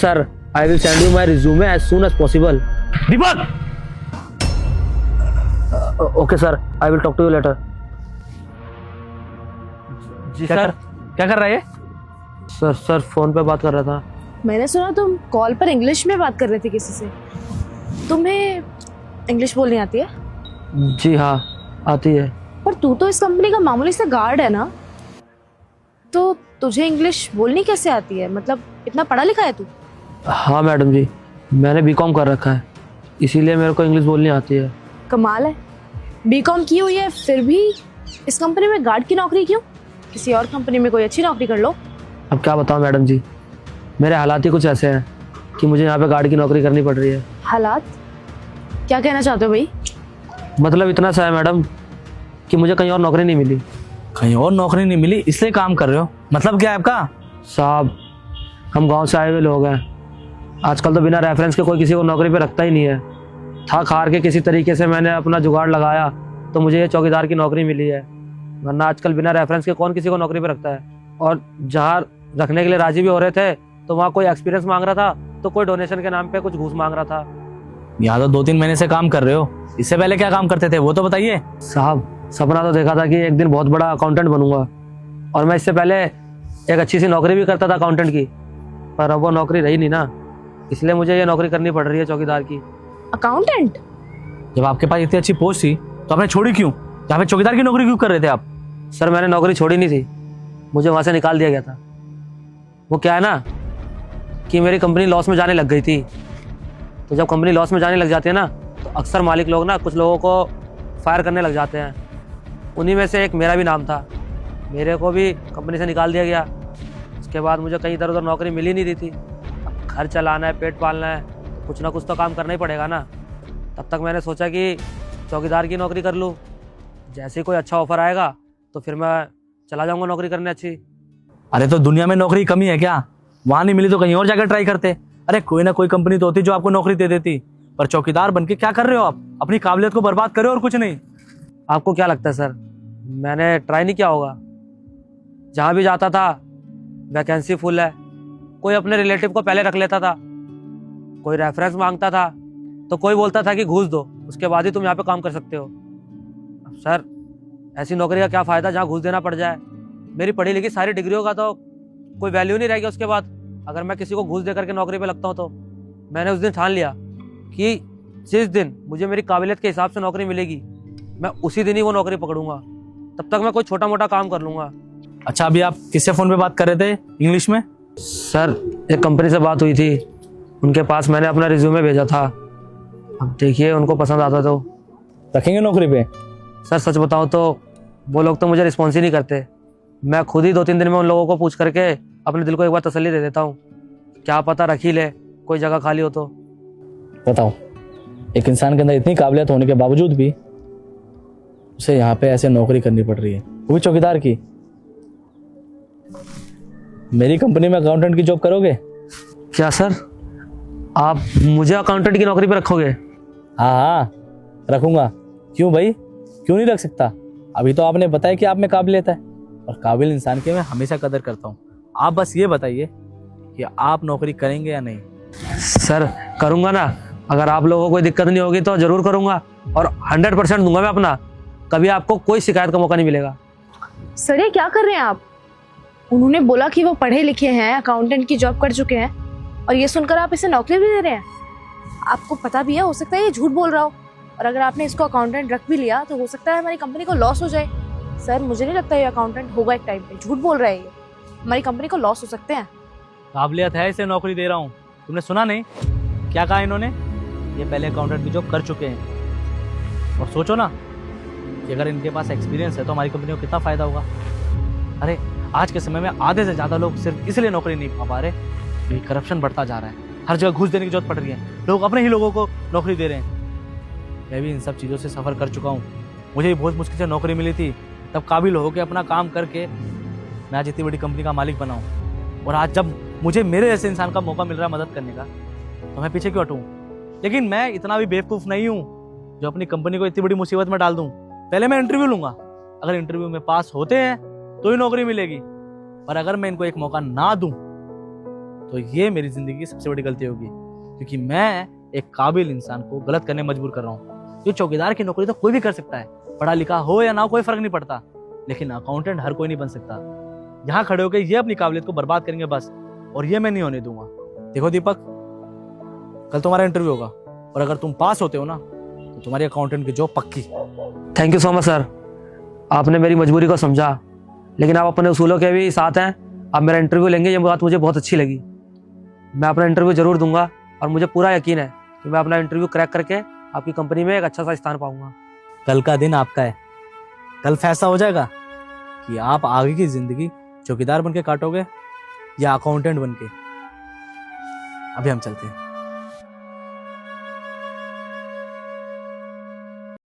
sir. I will send you my resume as soon as possible. Deepak, Okay, sir. I will talk to you later. जी क्या sir. क्या कर रहा है ये? Sir phone पे बात कर रहा था. मैंने सुना तुम कॉल पर इंग्लिश में बात कर रहे थे किसी से। तुम्हें इंग्लिश बोलनी आती है? जी हाँ, आती है. पर तू तो इस कंपनी का मामूली सा गार्ड है ना, तो तुझे इंग्लिश बोलनी कैसे आती है? मतलब इतना पढ़ा लिखा है तू? हाँ मैडम जी, मैंने बीकॉम कर रखा है, इसीलिए मेरे को इंग्लिश बोलनी आती है. कमाल है, बीकॉम की हुई है फिर भी इस कंपनी में गार्ड की नौकरी क्यों? किसी और कंपनी में कोई अच्छी नौकरी कर लो। अब क्या बताऊँ मैडम जी, मेरे हालात ही कुछ ऐसे हैं कि मुझे यहाँ पे गार्ड की नौकरी करनी पड़ रही है. हालात? क्या कहना चाहते हो भाई? मतलब इतना सा है मैडम कि मुझे कहीं और नौकरी नहीं मिली. कहीं और नौकरी नहीं मिली इसलिए काम कर रहे हो? मतलब क्या है आपका? साहब, हम गांव से आए हुए लोग हैं. आजकल तो बिना रेफरेंस के कोई किसी को नौकरी पे रखता ही नहीं है. थक हार के किसी तरीके से मैंने अपना जुगाड़ लगाया तो मुझे ये चौकीदार की नौकरी मिली है, वरना आजकल बिना रेफरेंस के कौन किसी को नौकरी पे रखता है. और जहाँ रखने के लिए राजी भी हो रहे थे तो वहाँ कोई एक्सपीरियंस मांग रहा था, तो कोई डोनेशन के नाम पे कुछ घूस मांग रहा था. यहाँ तो 2-3 महीने से काम कर रहे हो, इससे पहले क्या काम करते थे वो तो बताइए. साहब, सपना तो देखा था कि एक दिन बहुत बड़ा अकाउंटेंट बनूंगा, और मैं इससे पहले एक अच्छी सी नौकरी भी करता था अकाउंटेंट की, पर अब वो नौकरी रही नहीं ना, इसलिए मुझे ये नौकरी करनी पड़ रही है चौकीदार की. अकाउंटेंट? जब आपके पास इतनी अच्छी पोस्ट थी तो आपने छोड़ी क्यों? यहाँ पे चौकीदार की नौकरी क्यों कर रहे थे आप? सर, मैंने नौकरी छोड़ी नहीं थी, मुझे वहाँ से निकाल दिया गया था. वो क्या है ना कि मेरी कंपनी लॉस में जाने लग गई थी, तो जब कंपनी लॉस में जाने लग जाती है ना तो अक्सर मालिक लोग ना कुछ लोगों को फायर करने लग जाते हैं. उन्हीं में से एक मेरा भी नाम था. मेरे को भी कंपनी से निकाल दिया गया. उसके बाद मुझे कहीं इधर उधर नौकरी मिल ही नहीं रही थी. अब घर चलाना है, पेट पालना है, तो कुछ ना कुछ तो काम करना ही पड़ेगा ना. तब तक मैंने सोचा कि चौकीदार की नौकरी कर लूँ. जैसे ही कोई अच्छा ऑफर आएगा तो फिर मैं चला जाऊँगा नौकरी करने अच्छी. अरे तो दुनिया में नौकरी कमी है क्या? वहां नहीं मिली तो कहीं और जाकर ट्राई करते. अरे कोई ना कोई कंपनी तो होती जो आपको नौकरी दे देती. पर चौकीदार बनके क्या कर रहे हो आप? अपनी काबिलियत को बर्बाद कर रहे हो और कुछ नहीं. आपको क्या लगता है सर, मैंने ट्राई नहीं किया होगा? जहाँ भी जाता था वैकेंसी फुल है. कोई अपने रिलेटिव को पहले रख लेता था, कोई रेफरेंस मांगता था, तो कोई बोलता था कि घूस दो, उसके बाद ही तुम यहाँ पे काम कर सकते हो. अब सर, ऐसी नौकरी का क्या फ़ायदा जहाँ घूस देना पड़ जाए? मेरी पढ़ी लिखी सारी डिग्रियों का तो कोई वैल्यू नहीं रहेगी उसके बाद, अगर मैं किसी को घूस दे करके नौकरी पे लगता हूँ तो. मैंने उस दिन ठान लिया कि जिस दिन मुझे मेरी काबिलियत के हिसाब से नौकरी मिलेगी, मैं उसी दिन ही वो नौकरी पकड़ूंगा. तब तक मैं कोई छोटा मोटा काम कर लूँगा. अच्छा, अभी आप किससे फोन पे बात कर रहे थे इंग्लिश में? सर, एक कंपनी से बात हुई थी, उनके पास मैंने अपना रिज्यूमे भेजा था. अब देखिए, उनको पसंद आता तो रखेंगे नौकरी पे? सर सच बताऊं तो वो लोग तो मुझे रिस्पॉन्स ही नहीं करते. मैं खुद ही 2-3 दिन में उन लोगों को पूछ करके अपने दिल को एक बार तसल्ली दे देता हूँ. क्या पता रख ही ले, कोई जगह खाली हो तो. बताओ, एक इंसान के अंदर इतनी काबिलियत होने के बावजूद भी उसे यहाँ पे ऐसे नौकरी करनी पड़ रही है, वो भी चौकीदार की. मेरी कंपनी में अकाउंटेंट की जॉब करोगे? क्या सर, आप मुझे अकाउंटेंट की नौकरी पर रखोगे? हाँ हाँ, रखूंगा. क्यों भाई, क्यों नहीं रख सकता? अभी तो आपने बताया कि आप में काबिलियत है, और काबिल इंसान की मैं हमेशा कदर करता हूँ. आप बस ये बताइए कि आप नौकरी करेंगे या नहीं? सर, करूँगा ना. अगर आप लोगों को कोई दिक्कत नहीं होगी तो ज़रूर करूँगा, और 100% दूंगा मैं अपना. कभी आपको कोई शिकायत का मौका नहीं मिलेगा. सर, ये क्या कर रहे हैं आप? उन्होंने बोला कि वो पढ़े लिखे हैं, अकाउंटेंट की जॉब कर चुके हैं, और ये सुनकर आप इसे नौकरी भी दे रहे हैं. आपको पता भी है, हो सकता है ये झूठ बोल रहा हो, और अगर आपने इसको अकाउंटेंट रख भी लिया तो हो सकता है हमारी कंपनी को लॉस हो जाए. सर, मुझे नहीं लगता ये अकाउंटेंट होगा एक टाइम पे. झूठ बोल रहा है ये. हमारी कंपनी को लॉस हो सकते हैं. काबिलियत है, इसे नौकरी दे रहा हूँ. तुमने सुना नहीं क्या कहा इन्होंने? ये पहले अकाउंटेंट की जॉब कर चुके हैं. और सोचो ना कि अगर इनके पास एक्सपीरियंस है तो हमारी कंपनी को कितना फ़ायदा होगा. अरे आज के समय में आधे से ज़्यादा लोग सिर्फ इसलिए नौकरी नहीं पा पा रहे क्योंकि करप्शन बढ़ता जा रहा है. हर जगह घूस देने की जरूरत पड़ रही है. लोग अपने ही लोगों को नौकरी दे रहे हैं. मैं भी इन सब चीज़ों से सफ़र कर चुका हूँ. मुझे भी बहुत मुश्किल से नौकरी मिली थी. तब काबिल हो के अपना काम करके मैं आज इतनी बड़ी कंपनी का मालिक बना हूँ. और आज जब मुझे मेरे जैसे इंसान का मौका मिल रहा है मदद करने का, तो मैं पीछे क्यों हटूँ? लेकिन मैं इतना भी बेवकूफ़ नहीं हूँ जो अपनी कंपनी को इतनी बड़ी मुसीबत में डाल दूँ. पहले मैं इंटरव्यू लूँगा. अगर इंटरव्यू में पास होते हैं तो ही नौकरी मिलेगी, पर अगर मैं इनको एक मौका ना दूँ तो ये मेरी जिंदगी की सबसे बड़ी गलती होगी, क्योंकि मैं एक काबिल इंसान को गलत करने में मजबूर कर रहा हूँ। ये चौकीदार की नौकरी तो कोई भी कर सकता है, पढ़ा लिखा हो या ना हो कोई फर्क नहीं पड़ता, लेकिन अकाउंटेंट हर कोई नहीं बन सकता। यहाँ खड़े होकर ये अपनी काबिलियत को बर्बाद करेंगे बस, और ये मैं नहीं होने दूंगा। देखो दीपक, कल तुम्हारा इंटरव्यू होगा, और अगर तुम पास होते हो ना तो तुम्हारी अकाउंटेंट की जॉब पक्की। Thank you so much sir, आपने मेरी मजबूरी को समझा, लेकिन आप अपने उसूलों के भी साथ हैं। आप मेरा इंटरव्यू लेंगे, ये बात मुझे बहुत अच्छी लगी। मैं अपना इंटरव्यू जरूर दूंगा, और मुझे पूरा यकीन है कि मैं अपना इंटरव्यू क्रैक करके आपकी कंपनी में एक अच्छा सा स्थान पाऊंगा। कल का दिन आपका है, कल फैसला हो जाएगा कि आप आगे की जिंदगी चौकीदार बन के काटोगे या अकाउंटेंट बन के। अभी हम चलते हैं।